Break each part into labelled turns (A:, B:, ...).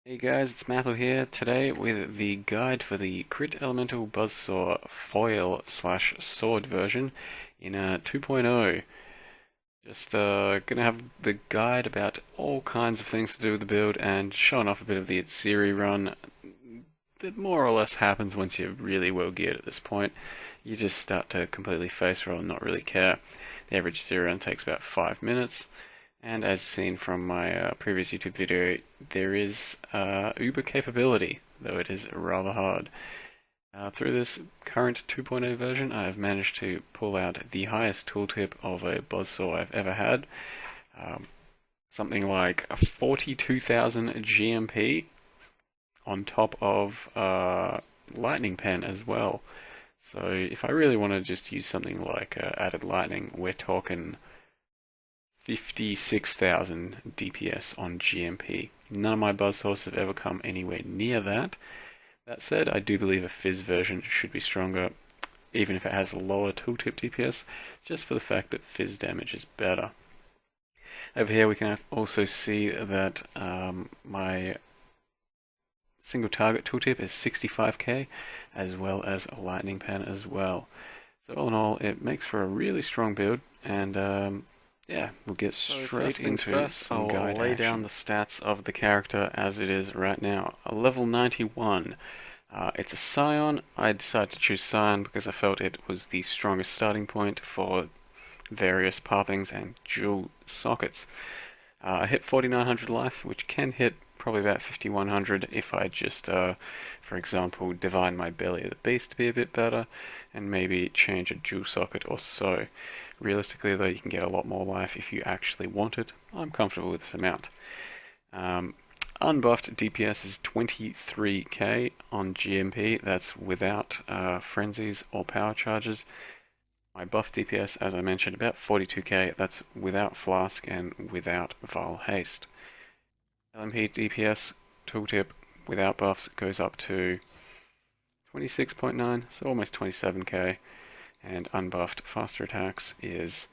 A: Hey guys, it's Matthew here, today with the guide for the Crit Elemental Buzzsaw foil slash sword version in 2.0. Just gonna have the guide about all kinds of things to do with the build and showing off a bit of the Atziri run that more or less happens once you're really well geared at this point. You just start to completely face roll and not really care. The average Atziri run takes about 5 minutes. And as seen from my previous YouTube video, there is Uber capability, though it is rather hard. Through this current 2.0 version, I have managed to pull out the highest tooltip of a buzzsaw I've ever had. Um, Something like 42,000 GMP on top of lightning pen as well. So if I really want to just use something like added lightning, we're talking 56,000 DPS on GMP. None of my buzzsaws have ever come anywhere near that. That said, I do believe a Fizz version should be stronger, even if it has lower tooltip DPS, just for the fact that Fizz damage is better. Over here we can also see that my single target tooltip is 65k, as well as a lightning pen as well. So all in all, it makes for a really strong build, and yeah, we'll get straight into some guide action. I'll lay down the stats of the character as it is right now. A level 91. It's a Scion. I decided to choose Scion because I felt it was the strongest starting point for various pathings and dual sockets. I hit 4900 life, which can hit probably about 5100 if I just, for example, divine my belly of the beast to be a bit better, and maybe change a dual socket or so. Realistically, though, you can get a lot more life if you actually want it. I'm comfortable with this amount. Unbuffed DPS is 23k on GMP. That's without frenzies or power charges. My buff DPS, as I mentioned, about 42k. That's without flask and without Vile Haste. LMP DPS tooltip without buffs goes up to 26.9, so almost 27k. And unbuffed faster attacks is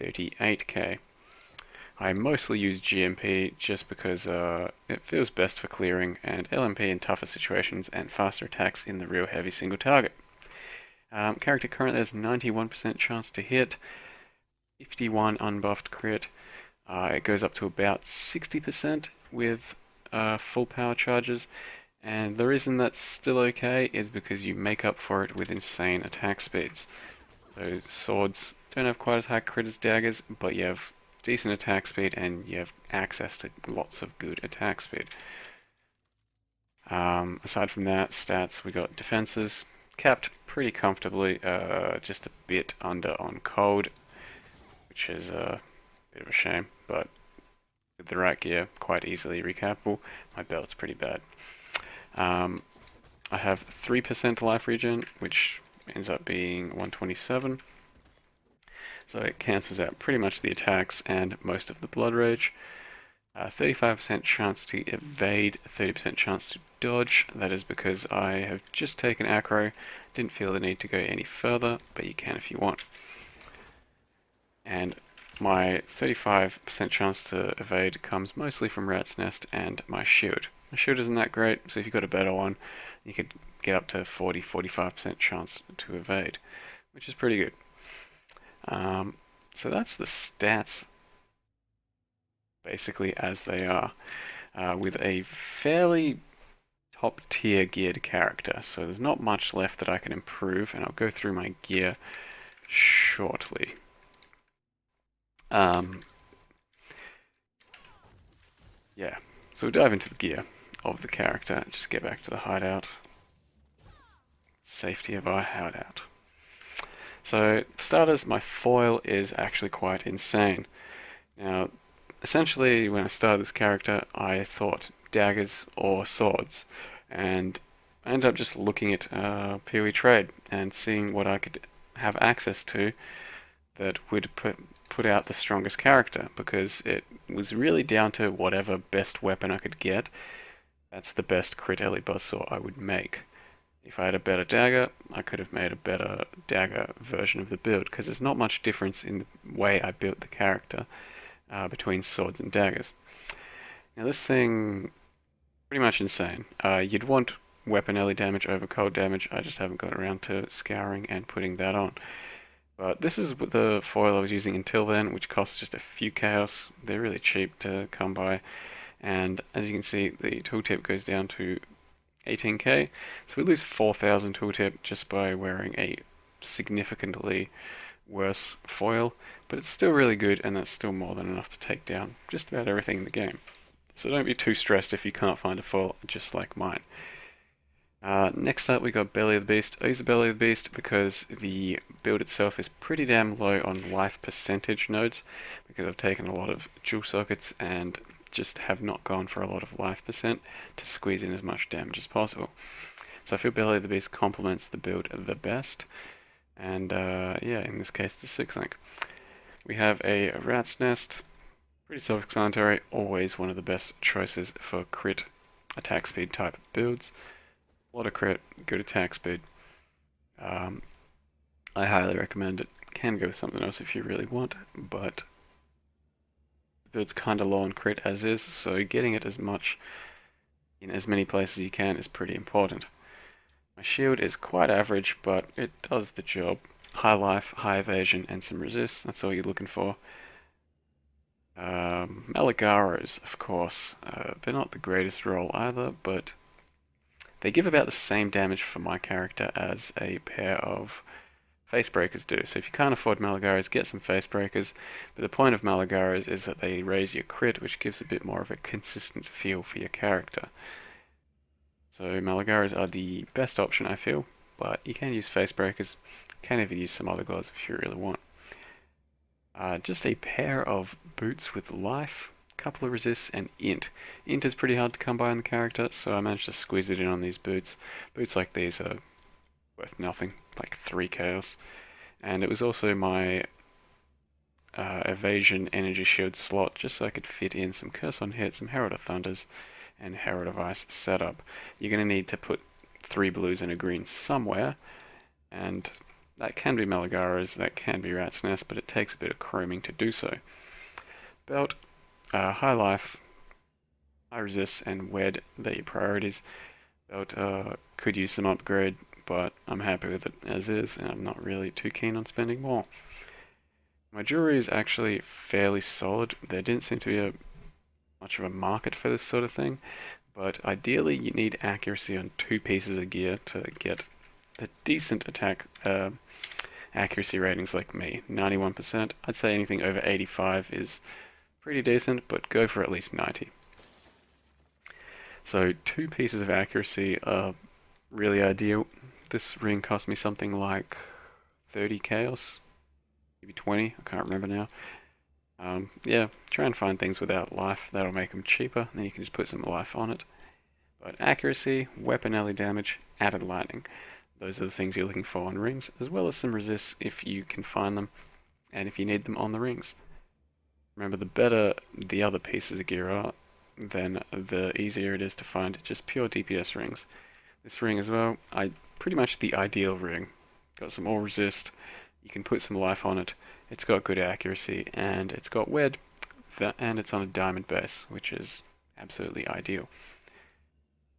A: 38k. I mostly use GMP just because it feels best for clearing, and LMP in tougher situations, and faster attacks in the real heavy single target. Character currently has 91% chance to hit, 51 unbuffed crit. It goes up to about 60% with full power charges, and the reason that's still okay is because you make up for it with insane attack speeds. So swords don't have quite as high crit as daggers, but you have decent attack speed and you have access to lots of good attack speed. Aside from that, stats, we got defenses capped pretty comfortably, just a bit under on cold, which is a bit of a shame, but with the right gear, quite easily recapable. My belt's pretty bad. I have 3% life regen, which ends up being 127. So it cancels out pretty much the attacks and most of the blood rage. 35% chance to evade, 30% chance to dodge. That is because I have just taken acro, didn't feel the need to go any further, but you can if you want. And my 35% chance to evade comes mostly from Rat's Nest and my shield. My shield isn't that great, so if you've got a better one, you could get up to 40-45% chance to evade, which is pretty good. So that's the stats basically as they are, with a fairly top tier geared character. So there's not much left that I can improve, and I'll go through my gear shortly. Yeah, so we'll dive into the gear of the character. Just get back to the hideout. Safety of our hideout. So, for starters, my foil is actually quite insane. Now, essentially, when I started this character, I thought daggers or swords, and I ended up just looking at PoE trade and seeing what I could have access to that would put out the strongest character, because it was really down to whatever best weapon I could get. That's the best Crit Ele Buzzsaw I would make. If I had a better dagger, I could have made a better dagger version of the build, because there's not much difference in the way I built the character between swords and daggers. Now this thing Pretty much insane. You'd want weapon early damage over cold damage. I just haven't got around to scouring and putting that on. But this is the foil I was using until then, which costs just a few chaos. They're really cheap to come by. And as you can see, the tooltip goes down to 18k. So we lose 4,000 tooltip just by wearing a significantly worse foil. But it's still really good, and that's still more than enough to take down just about everything in the game. So don't be too stressed if you can't find a foil just like mine. Next up we got Belly of the Beast. I use the Belly of the Beast because the build itself is pretty damn low on life percentage nodes, because I've taken a lot of jewel sockets and just have not gone for a lot of life percent to squeeze in as much damage as possible. So I feel Belly of the Beast complements the build the best, and yeah, in this case the 6 link. We have a Rat's Nest. Pretty self-explanatory, always one of the best choices for crit attack speed type builds. A lot of crit, good attack speed. I highly recommend it. Can go with something else if you really want, but the build's kind of low on crit as is, so getting it as much in as many places as you can is pretty important. My shield is quite average, but it does the job. High life, high evasion, and some resist, that's all you're looking for. Malagaros, of course, they're not the greatest roll either, but they give about the same damage for my character as a pair of face breakers do. So if you can't afford Malagaros, get some face breakers. But the point of Malagaros is that they raise your crit, which gives a bit more of a consistent feel for your character. So Malagaros are the best option, I feel, but you can use face breakers. Can even use some other gloves if you really want. Just a pair of boots with life, couple of resists, and int. Int is pretty hard to come by on the character, so I managed to squeeze it in on these boots. Boots like these are worth nothing, like 3 chaos. And it was also my evasion energy shield slot, just so I could fit in some Curse on Hit, some Herald of Thunders, and Herald of Ice setup. You're going to need to put 3 blues and a green somewhere, and that can be Malagaros, that can be Rat's Nest, but it takes a bit of chroming to do so. Belt, high life, high resist, and wed, they're your priorities. Belt could use some upgrade, but I'm happy with it as is, and I'm not really too keen on spending more. My jewelry is actually fairly solid. There didn't seem to be much of a market for this sort of thing, but ideally you need accuracy on 2 pieces of gear to get the decent attack accuracy ratings like me. 91%. I'd say anything over 85 is pretty decent, but go for at least 90. So 2 pieces of accuracy are really ideal. This ring cost me something like 30 chaos, maybe 20, I can't remember now. Yeah, try and find things without life, that'll make them cheaper, then you can just put some life on it. But accuracy, weapon early damage, added lightning. Those are the things you're looking for on rings, as well as some resists if you can find them, and if you need them on the rings. Remember, the better the other pieces of gear are, then the easier it is to find just pure DPS rings. This ring as well, pretty much the ideal ring. Got some all resist, you can put some life on it, it's got good accuracy, and it's got wed, and it's on a diamond base, which is absolutely ideal.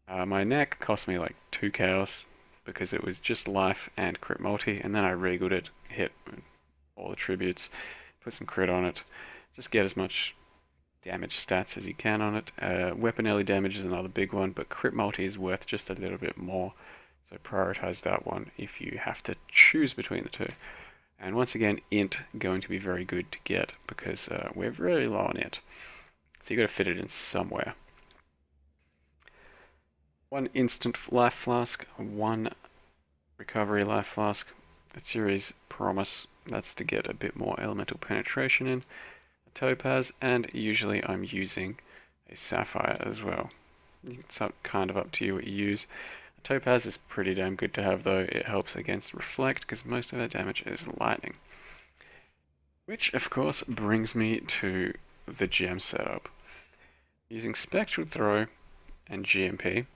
A: My neck cost me like 2 chaos, because it was just life and crit multi, and then I regaled it, hit all the tributes, put some crit on it, just get as much damage stats as you can on it. Weapon early damage is another big one, but crit multi is worth just a little bit more, so prioritize that one if you have to choose between the two. And once again, int going to be very good to get, because we're very low on int, so you got to fit it in somewhere. 1 instant life flask, 1 recovery life flask. Atziri's promise, that's to get a bit more elemental penetration in. A topaz, and usually I'm using a sapphire as well. It's kind of up to you what you use. A topaz is pretty damn good to have though. It helps against reflect, because most of our damage is lightning. Which of course brings me to the gem setup. Using Spectral Throw and GMP,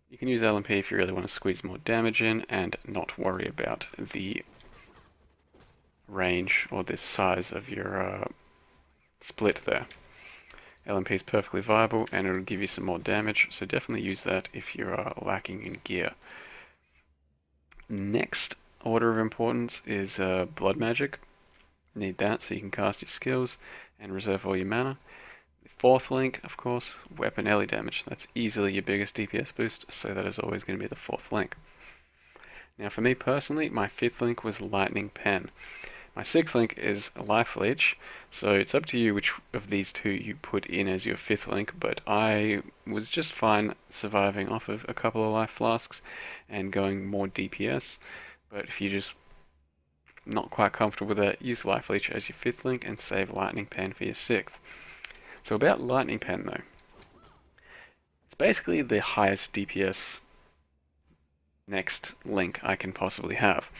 A: you can use LMP if you really want to squeeze more damage in and not worry about the range or the size of your split there. LMP is perfectly viable and it'll give you some more damage, so definitely use that if you are lacking in gear. Next order of importance is blood magic. Need that so you can cast your skills and reserve all your mana. The fourth link, of course, weapon melee damage. That's easily your biggest DPS boost, so that is always going to be the fourth link. Now for me personally, my fifth link was Lightning Pen. My sixth link is Life Leech, so it's up to you which of these two you put in as your fifth link, but I was just fine surviving off of a couple of life flasks and going more DPS, but if you're just not quite comfortable with that, use Life Leech as your fifth link and save Lightning Pen for your sixth. So about Lightning Pen though, it's basically the highest DPS next link I can possibly have,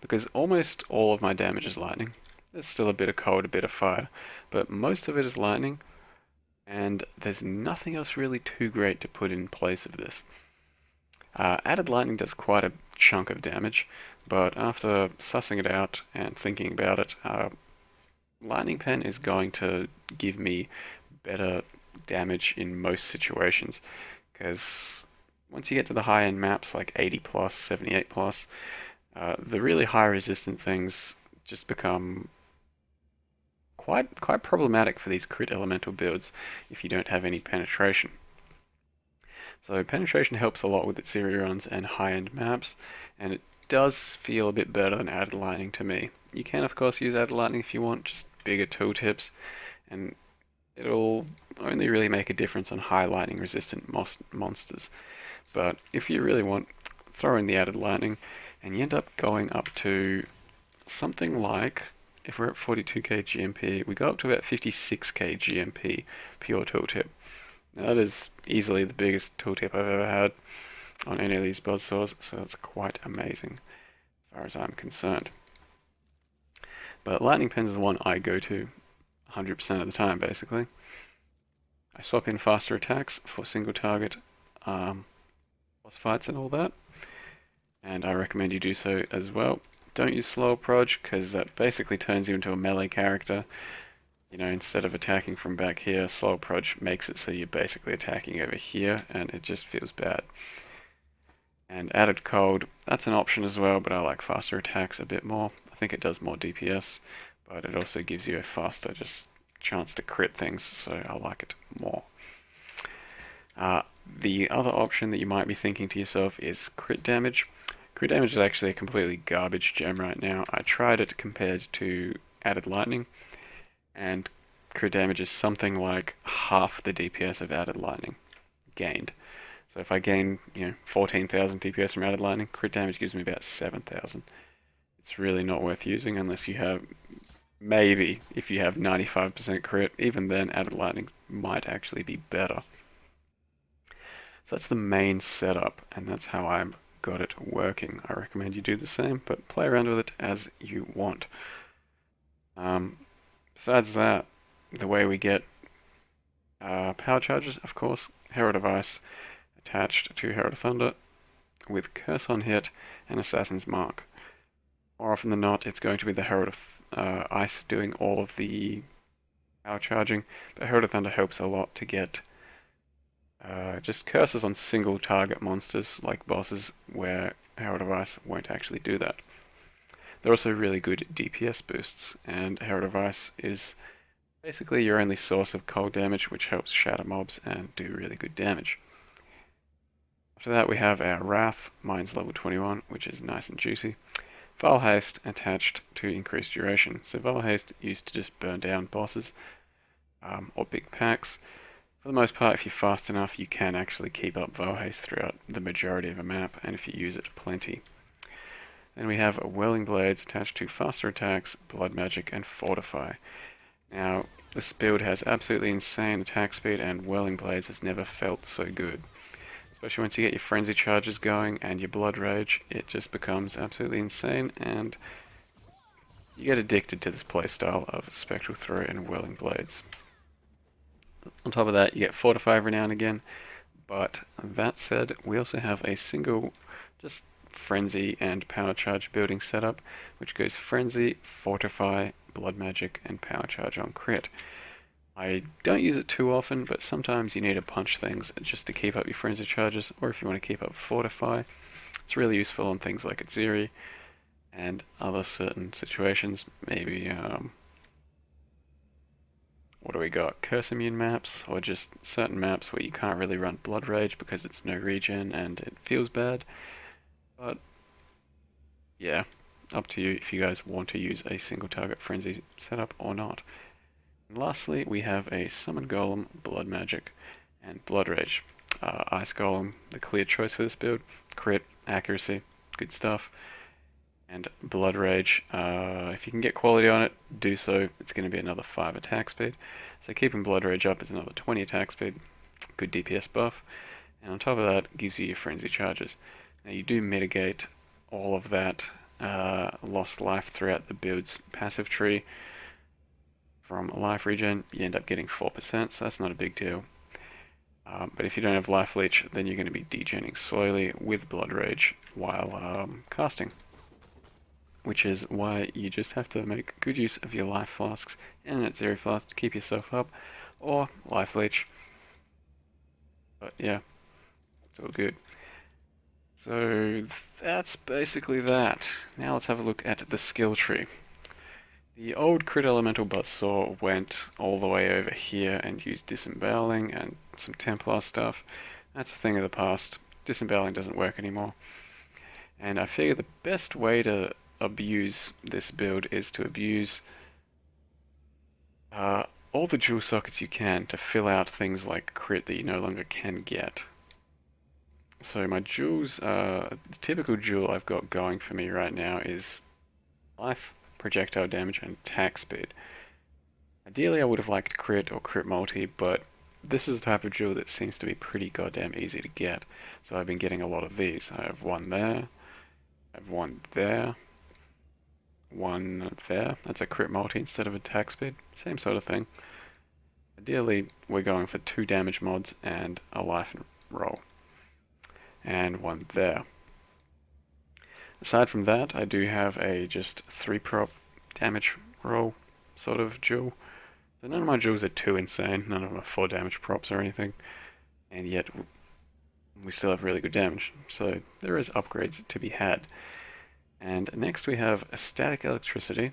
A: because almost all of my damage is lightning. There's still a bit of cold, a bit of fire, but most of it is lightning, and there's nothing else really too great to put in place of this. Added lightning does quite a chunk of damage, but after sussing it out and thinking about it, Lightning Pen is going to give me better damage in most situations, because once you get to the high-end maps like 80 plus, 78 plus, the really high resistant things just become quite problematic for these crit elemental builds if you don't have any penetration. So penetration helps a lot with Atziri runs and high-end maps, and it does feel a bit better than added lightning to me. You can of course use added lightning if you want, just bigger tooltips, and it'll only really make a difference on high lightning resistant monsters. But if you really want, throw in the added lightning, and you end up going up to something like, if we're at 42k GMP, we go up to about 56k GMP pure tooltip. Now that is easily the biggest tooltip I've ever had on any of these buzzsaws, so it's quite amazing as far as I'm concerned. But Lightning Pen is the one I go to 100% of the time, basically. I swap in faster attacks for single target boss fights and all that, and I recommend you do so as well. Don't use slow approach, because that basically turns you into a melee character. You know, instead of attacking from back here, slow approach makes it so you're basically attacking over here, and it just feels bad. And added cold, that's an option as well, but I like faster attacks a bit more. I think it does more DPS, but it also gives you a faster just chance to crit things, so I like it more. The other option that you might be thinking to yourself is crit damage. Crit damage is actually a completely garbage gem right now. I tried it compared to added lightning, and crit damage is something like half the DPS of added lightning gained. So if I gain, 14,000 DPS from added lightning, crit damage gives me about 7,000. It's really not worth using unless you have, maybe, if you have 95% crit, even then added lightning might actually be better. So that's the main setup, and that's how I've got it working. I recommend you do the same, but play around with it as you want. Besides that, the way we get power charges, of course, Herald of Ice attached to Herald of Thunder with Curse on hit and Assassin's Mark. More often than not, it's going to be the Herald of Ice doing all of the power charging, but Herald of Thunder helps a lot to get just curses on single target monsters like bosses where Herald of Ice won't actually do that. They're also really good DPS boosts, and Herald of Ice is basically your only source of cold damage, which helps shatter mobs and do really good damage. After that we have our Wrath, mine's level 21, which is nice and juicy. Vile Haste attached to increased duration. So Vile Haste used to just burn down bosses or big packs. For the most part, if you're fast enough, you can actually keep up Vile Haste throughout the majority of a map, and if you use it plenty. Then we have Whirling Blades attached to faster attacks, blood magic, and fortify. Now, this build has absolutely insane attack speed, and Whirling Blades has never felt so good. Especially once you get your frenzy charges going and your blood rage, it just becomes absolutely insane, and you get addicted to this playstyle of Spectral Throw and Whirling Blades. On top of that, you get Fortify every now and again, but that said, we also have a single just Frenzy and Power Charge building setup, which goes Frenzy, Fortify, Blood Magic, and Power Charge on crit. I don't use it too often, but sometimes you need to punch things just to keep up your frenzy charges, or if you want to keep up Fortify. It's really useful on things like Atziri and other certain situations. Maybe, what do we got? Curse immune maps, or just certain maps where you can't really run Blood Rage because it's no regen and it feels bad. But, yeah, up to you if you guys want to use a single target frenzy setup or not. And lastly, we have a Summon Golem, Blood Magic, and Blood Rage. Ice Golem, the clear choice for this build. Crit, accuracy, good stuff. And Blood Rage, if you can get quality on it, do so. It's going to be another 5 attack speed. So keeping Blood Rage up is another 20 attack speed. Good DPS buff. And on top of that, gives you your frenzy charges. Now you do mitigate all of that lost life throughout the build's passive tree. From life regen, you end up getting 4%, so that's not a big deal. But if you don't have life leech, then you're going to be degenning slowly with Blood Rage while casting. Which is why you just have to make good use of your life flasks and an Atziri flask to keep yourself up, or life leech. But yeah, it's all good. So that's basically that. Now let's have a look at the skill tree. The old Crit Elemental Buzzsaw went all the way over here and used Disemboweling and some Templar stuff. That's a thing of the past. Disemboweling doesn't work anymore. And I figure the best way to abuse this build is to abuse all the jewel sockets you can to fill out things like crit that you no longer can get. So my jewels, the typical jewel I've got going for me right now is life, projectile damage, and attack speed. Ideally I would have liked crit or crit multi, but this is the type of jewel that seems to be pretty goddamn easy to get. So I've been getting a lot of these. I have one there, I have one there, one there. That's a crit multi instead of attack speed. Same sort of thing. Ideally, we're going for 2 damage mods and a life roll. And one there. Aside from that, I do have a just 3 prop damage roll sort of jewel. So none of my jewels are too insane. None of them are 4 damage props or anything. And yet, we still have really good damage. So there is upgrades to be had. And next we have a static electricity,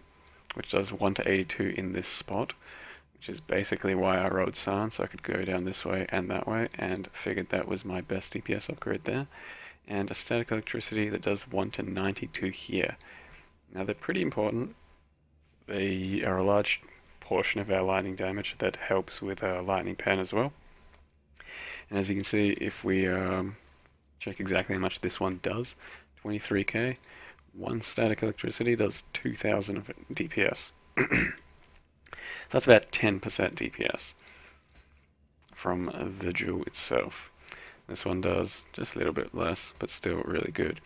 A: which does 1 to 82 in this spot, which is basically why I rolled San, so I could go down this way and that way, and figured that was my best DPS upgrade there. And a static electricity that does 1 to 92 here. Now they're pretty important. They are a large portion of our lightning damage that helps with lightning pen as well. And as you can see, if we check exactly how much this one does, 23k, 1 static electricity does 2000 of DPS. That's about 10% DPS from the jewel itself. This one does just a little bit less, but still really good.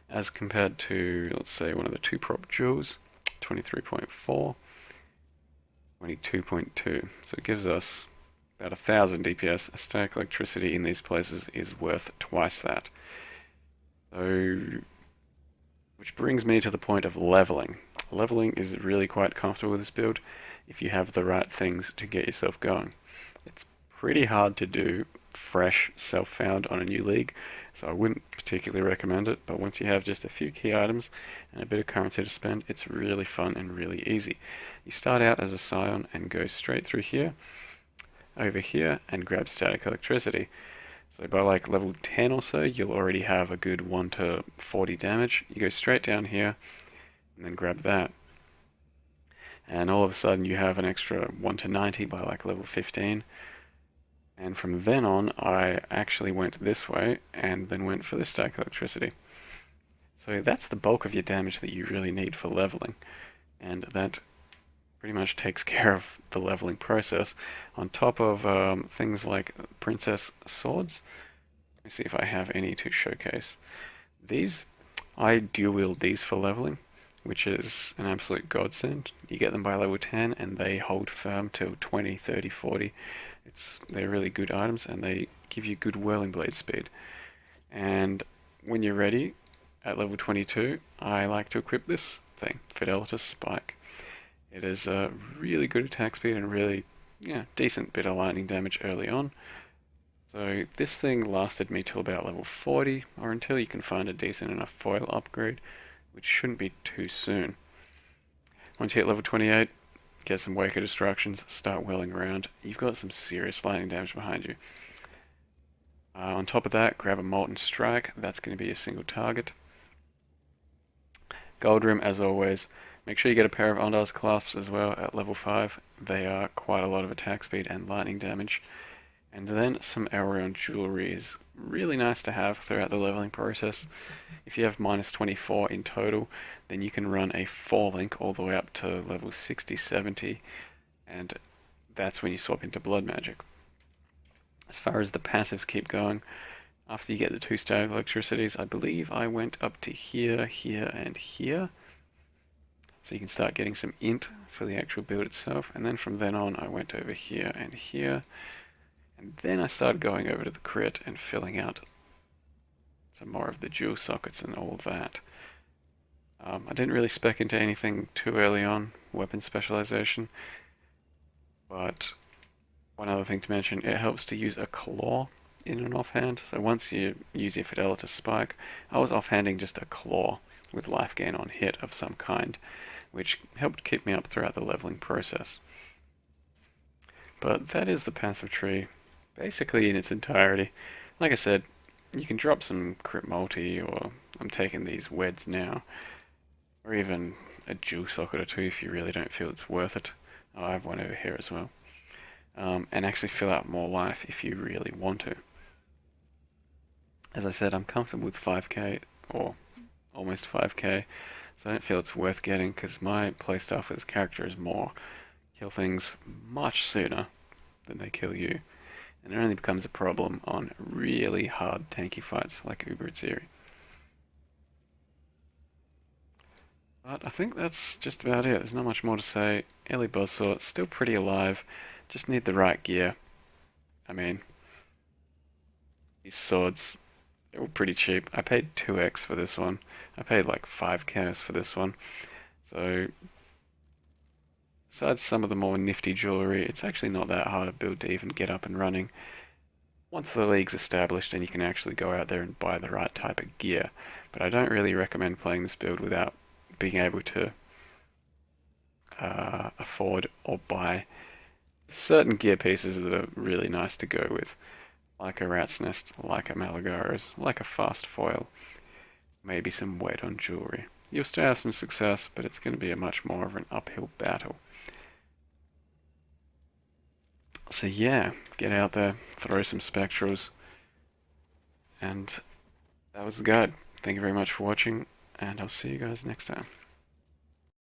A: As compared to, let's say, one of the 2 prop jewels, 23.4, 22.2. So it gives us about 1000 DPS. A static electricity in these places is worth twice that. So, which brings me to the point of leveling. Leveling is really quite comfortable with this build if you have the right things to get yourself going. It's pretty hard to do fresh self-found on a new league, so I wouldn't particularly recommend it, but once you have just a few key items and a bit of currency to spend, it's really fun and really easy. You start out as a Scion and go straight through here, over here, and grab static electricity. So by like level 10 or so, you'll already have a good 1 to 40 damage. You go straight down here, and then grab that. And all of a sudden you have an extra 1 to 90 by like level 15. And from then on, I actually went this way, and then went for this static electricity. So that's the bulk of your damage that you really need for leveling. And that pretty much takes care of the leveling process, on top of things like princess swords. Let me see if I have any to showcase. These, I dual wield these for leveling, which is an absolute godsend. You get them by level 10 and they hold firm till 20, 30, 40. They're really good items and they give you good whirling blade speed. And when you're ready, at level 22, I like to equip this thing, Fidelitas Spike. It is a really good attack speed and really yeah, decent bit of lightning damage early on. So this thing lasted me till about level 40, or until you can find a decent enough foil upgrade, which shouldn't be too soon. Once you hit level 28, get some Waker Distractions, start whirling around. You've got some serious lightning damage behind you. On top of that, grab a Molten Strike. That's going to be a single target. Gold Rim, as always. Make sure you get a pair of Ondar's Clasps as well at level 5. They are quite a lot of attack speed and lightning damage. And then some Aurion Jewelry is really nice to have throughout the leveling process. If you have minus 24 in total, then you can run a 4-link all the way up to level 60, 70, and that's when you swap into Blood Magic. As far as the passives keep going, after you get the 2 static electricities, I believe I went up to here, here, and here. So you can start getting some int for the actual build itself, and then from then on I went over here and here. And then I started going over to the crit and filling out some more of the jewel sockets and all of that. I didn't really spec into anything too early on, weapon specialization, but one other thing to mention, it helps to use a claw in an offhand. So once you use your Fidelity Spike, I was offhanding just a claw with life gain on hit of some kind, which helped keep me up throughout the leveling process. But that is the passive tree, basically in its entirety. Like I said, you can drop some crit multi, or I'm taking these weds now, or even a jewel socket or two if you really don't feel it's worth it. Oh, I have one over here as well. And actually fill out more life if you really want to. As I said, I'm comfortable with 5k, or almost 5k, so I don't feel it's worth getting, because my playstyle for this character is more kill things much sooner than they kill you. And it only becomes a problem on really hard tanky fights like Uber Atziri. But I think that's just about it. There's not much more to say. Early Buzzsaw, still pretty alive. Just need the right gear. I mean, these swords, they were pretty cheap. I paid 2x for this one. I paid like 5k for this one. So, besides some of the more nifty jewelry, it's actually not that hard a build to even get up and running. Once the league's established, and you can actually go out there and buy the right type of gear. But I don't really recommend playing this build without being able to afford or buy certain gear pieces that are really nice to go with, like a Rat's Nest, like a Malagaros, like a fast foil, maybe some weight on jewelry. You'll still have some success, but it's going to be a much more of an uphill battle. So yeah, get out there, throw some spectrals, and that was the guide. Thank you very much for watching, and I'll see you guys next time.